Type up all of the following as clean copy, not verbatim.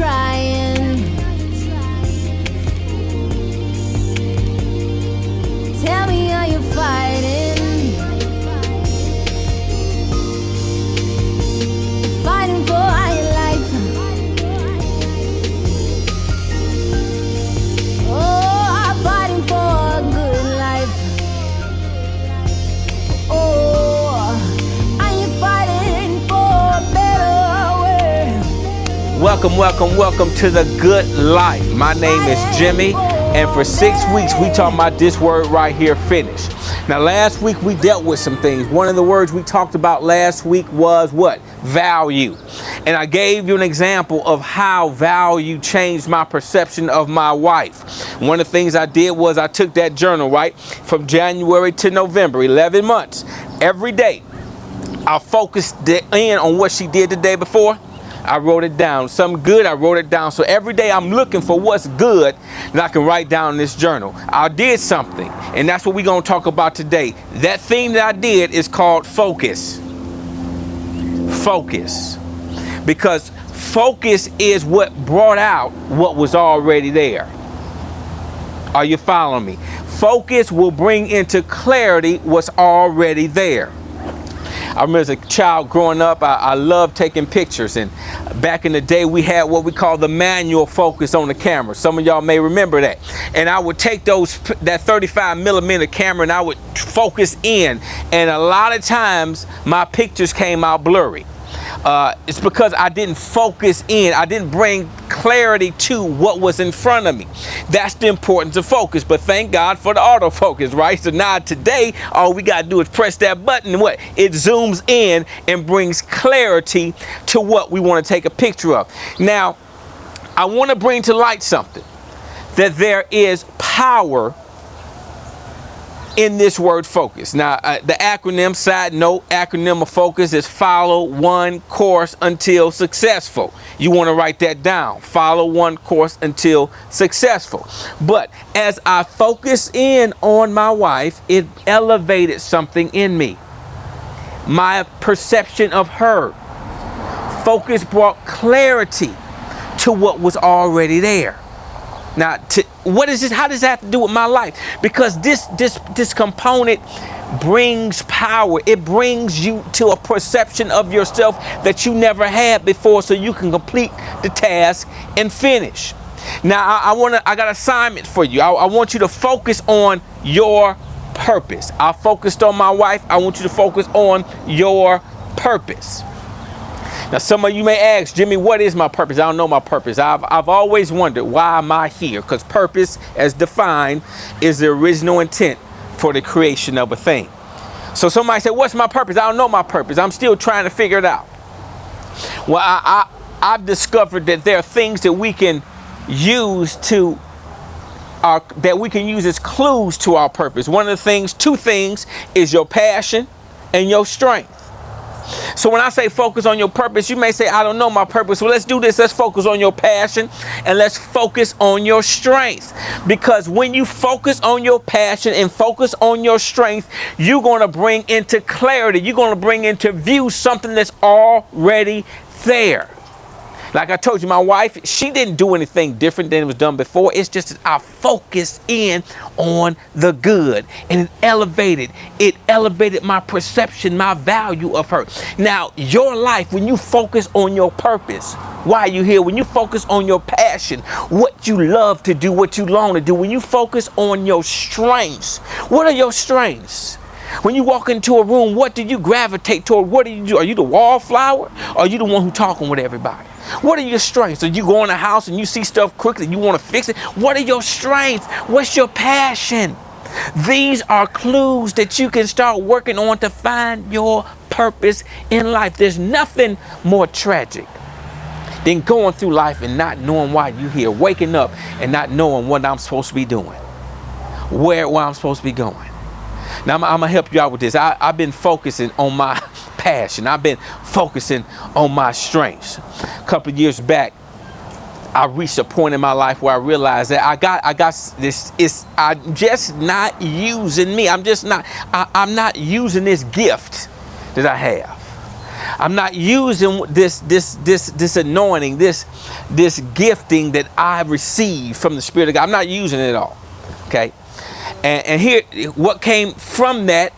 trying. Tell me how you're fighting. Fighting for your life. Oh, I'm fighting for a good life. Oh, are you fighting for a better way? Welcome, welcome, welcome to the good life. My name is Jimmie, and for 6 weeks we talking about this word right here, finish. Now last week we dealt with some things. One of the words we talked about last week was what? Value. And I gave you an example of how value changed my perception of my wife. One of the things I did was I took that journal, right, from January to November, 11 months. Every day I focused in on what she did the day before. I wrote it down. Something good, I wrote it down. So every day I'm looking for what's good that I can write down in this journal. I did something, and that's what we're going to talk about today. That thing that I did is called focus. Focus. Because focus is what brought out what was already there. Are you following me? Focus will bring into clarity what's already there. I remember as a child growing up, I loved taking pictures, and back in the day we had what we call the manual focus on the camera. Some of y'all may remember that. And I would take that 35mm camera and I would focus in, and a lot of times my pictures came out blurry. It's because I didn't focus in. I didn't bring clarity to what was in front of me. That's the importance of focus. But thank God for the autofocus, right? So now today, all we got to do is press that button and what? It zooms in and brings clarity to what we want to take a picture of. Now, I want to bring to light something, that there is power in this word focus. Now, the acronym, side note, acronym of focus is follow one course until successful. You want to write that down. Follow one course until successful. But as I focus in on my wife, it elevated something in me. My perception of her. Focus brought clarity to what was already there. Now, what is this? How does that have to do with my life? Because this component brings power. It brings you to a perception of yourself that you never had before, so you can complete the task and finish. Now, I got an assignment for you. I want you to focus on your purpose. I focused on my wife. I want you to focus on your purpose. Now, some of you may ask, Jimmie, what is my purpose? I don't know my purpose. I've always wondered, why am I here? Because purpose, as defined, is the original intent for the creation of a thing. So somebody said, what's my purpose? I don't know my purpose. I'm still trying to figure it out. Well, I've discovered that there are things that we can use as clues to our purpose. One of the things, two things, is your passion and your strength. So when I say focus on your purpose, you may say, I don't know my purpose. Well, let's do this. Let's focus on your passion and let's focus on your strength. Because when you focus on your passion and focus on your strength, you're going to bring into clarity. You're going to bring into view something that's already there. Like I told you, my wife, she didn't do anything different than it was done before. It's just that I focused in on the good, and it elevated my perception, my value of her. Now, your life, when you focus on your purpose, why are you here? When you focus on your passion, what you love to do, what you long to do, when you focus on your strengths, what are your strengths? When you walk into a room, what do you gravitate toward? What do you do? Are you the wallflower? Or are you the one who's talking with everybody? What are your strengths? Do you go in a house and you see stuff quickly, you want to fix it? What are your strengths? What's your passion? These are clues that you can start working on to find your purpose in life. There's nothing more tragic than going through life and not knowing why you're here, waking up and not knowing what I'm supposed to be doing, where I'm supposed to be going. Now, I'm going to help you out with this. I've been focusing on my passion. I've been focusing on my strengths. A couple of years back, I reached a point in my life where I realized that I got this. I'm just not using me. I'm not using this gift that I have. I'm not using this anointing, this gifting that I received from the Spirit of God. I'm not using it all. Okay. And here, what came from that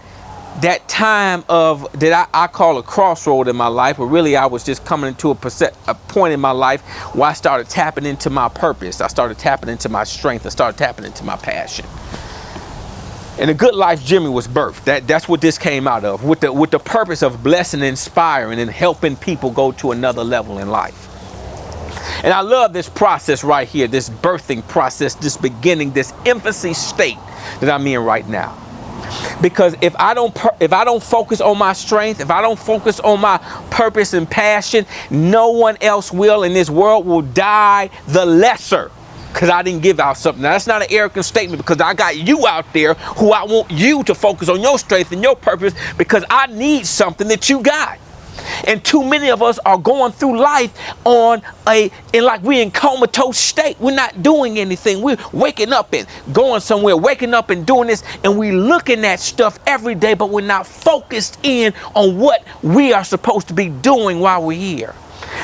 time of that I call a crossroad in my life, where really I was just coming into a point in my life where I started tapping into my purpose. I started tapping into my strength. I started tapping into my passion. And the Good Life Jimmie was birthed. That's what this came out of, with the purpose of blessing, inspiring, and helping people go to another level in life. And I love this process right here, this birthing process, this beginning, this infancy state that I'm in right now. Because if I don't focus on my strength, if I don't focus on my purpose and passion, no one else will, and this world will die the lesser. Because I didn't give out something. Now, that's not an arrogant statement, because I got you out there who I want you to focus on your strength and your purpose, because I need something that you got. And too many of us are going through life like we're in comatose state. We're not doing anything. We're waking up and going somewhere, waking up and doing this, and we're looking at stuff every day, but we're not focused in on what we are supposed to be doing while we're here.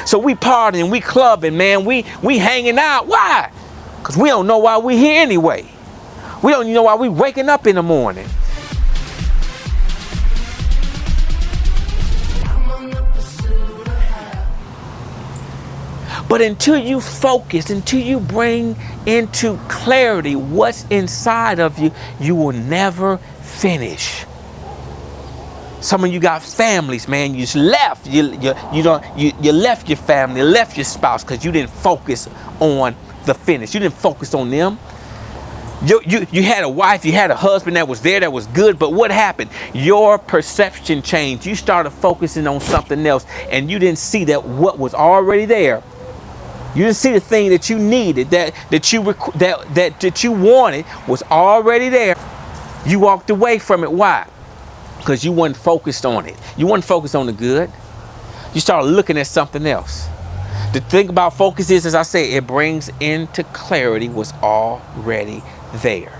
So we partying, we clubbing, man. We hanging out. Why? Because we don't know why we're here anyway. We don't even know why we're waking up in the morning. But until you focus, until you bring into clarity what's inside of you, you will never finish. Some of you got families, man. You just left. You left your family, left your spouse, because you didn't focus on the finish. You didn't focus on them. You had a wife, you had a husband that was there, that was good, but what happened? Your perception changed. You started focusing on something else, and you didn't see that what was already there. You didn't see the thing that you needed, that you wanted was already there. You walked away from it. Why? Because you weren't focused on it. You weren't focused on the good. You started looking at something else. The thing about focus is, as I say, it brings into clarity what's already there.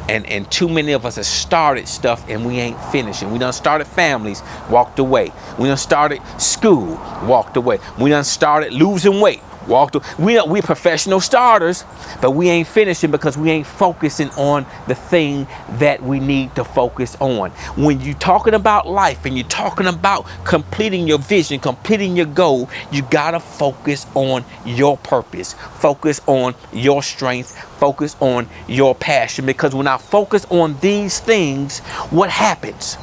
And too many of us have started stuff and we ain't finishing. We done started families, walked away. We done started school, walked away. We done started losing weight, walked away. We're professional starters, but we ain't finishing because we ain't focusing on the thing that we need to focus on. When you're talking about life and you're talking about completing your vision, completing your goal, you gotta focus on your purpose, focus on your strength, focus on your passion. Because when I focus on these things, what happens?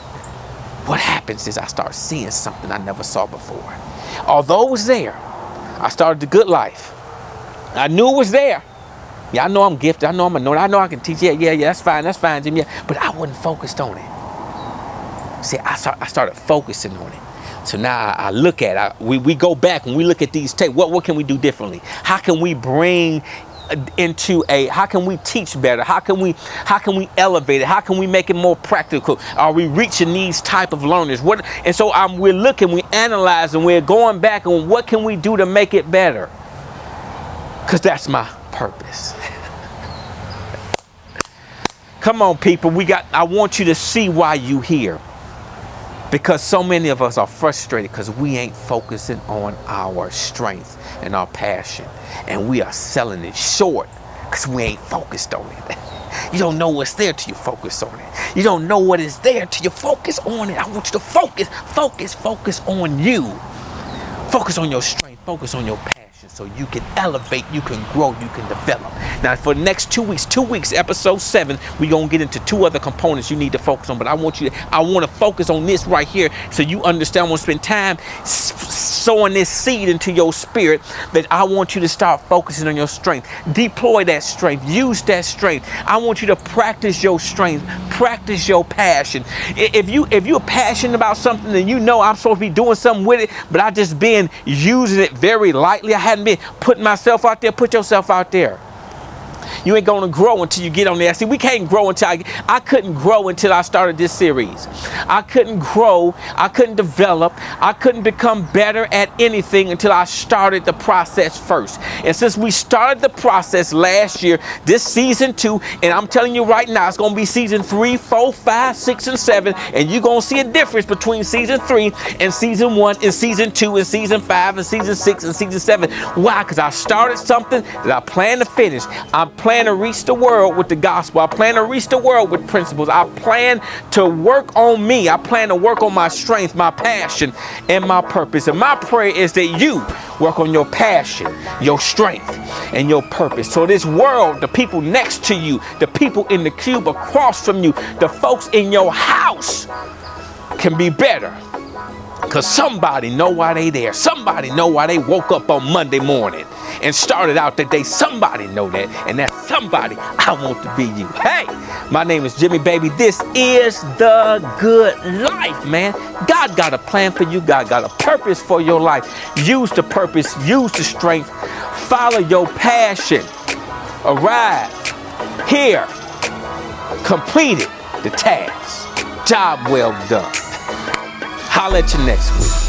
What happens is I start seeing something I never saw before. Although it was there, I started the good life. I knew it was there. Yeah, I know I'm gifted. I know I'm anointed. I know I can teach. Yeah, that's fine, Jimmie. Yeah. But I wasn't focused on it. See, I started focusing on it. So now I look at it. We go back and we look at these tapes. What can we do differently? How can we bring how can we teach better? How can we elevate it? How can we make it more practical? Are we reaching these type of learners? And so we're looking, we're analyzing, we're going back on what can we do to make it better? Because that's my purpose. Come on, people. I want you to see why you here. Because so many of us are frustrated because we ain't focusing on our strength and our passion. And we are selling it short because we ain't focused on it. You don't know what's there till you focus on it. You don't know what is there till you focus on it. I want you to focus on you. Focus on your strength, focus on your passion, so you can elevate, you can grow, you can develop. Now, for the next 2 weeks, episode 7, we're going to get into 2 other components you need to focus on. But I want to focus on this right here so you understand. I want to spend time sowing this seed into your spirit that I want you to start focusing on your strength. Deploy that strength. Use that strength. I want you to practice your strength. Practice your passion. If you're passionate about something and you know I'm supposed to be doing something with it, but I just been using it very lightly, I hadn't been putting myself out there. Put yourself out there. You ain't gonna grow until you get on there. See, we can't grow until I couldn't grow until I started this series. I couldn't grow, I couldn't develop, I couldn't become better at anything until I started the process first. And since we started the process last year, this season 2, and I'm telling you right now, it's gonna be season 3, 4, 5, 6, and 7, and you're gonna see a difference between season 3 and season 1 and season 2 and season 5 and season 6 and season 7. Why? Because I started something that I plan to finish. I plan to reach the world with the gospel. I plan to reach the world with principles. I plan to work on me. I plan to work on my strength, my passion, and my purpose. And my prayer is that you work on your passion, your strength, and your purpose. So this world, the people next to you, the people in the cube across from you, the folks in your house can be better. Because somebody know why they there. Somebody know why they woke up on Monday morning and started out the day. Somebody know that. And that somebody, I want to be you. Hey, my name is Jimmie, baby. This is the good life, man. God got a plan for you. God got a purpose for your life. Use the purpose. Use the strength. Follow your passion. Arrive here. Completed the task. Job well done. Holla at you next week.